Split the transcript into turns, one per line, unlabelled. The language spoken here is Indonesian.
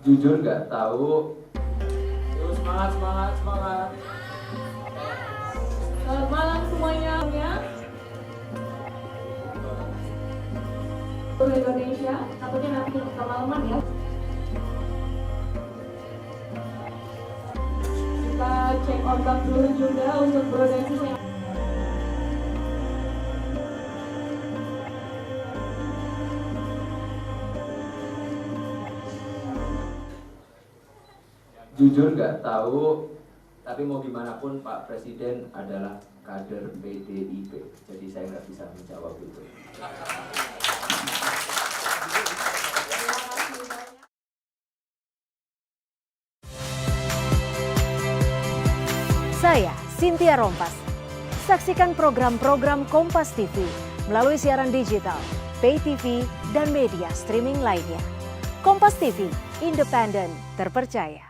Jujur nggak tahu. Yuk, semangat, semangat, semangat.
Selamat malam semuanya. Seluruh Indonesia, takutnya nanti kemalaman ya. Kita cek otak dulu juga untuk brodasi yang
Jujur nggak tahu, tapi mau gimana pun Pak Presiden adalah kader PDIP, jadi saya nggak bisa menjawab itu.
Saya Cynthia Rompas. Saksikan program-program Kompas TV melalui siaran digital, pay TV, dan media streaming lainnya. Kompas TV, independen, terpercaya.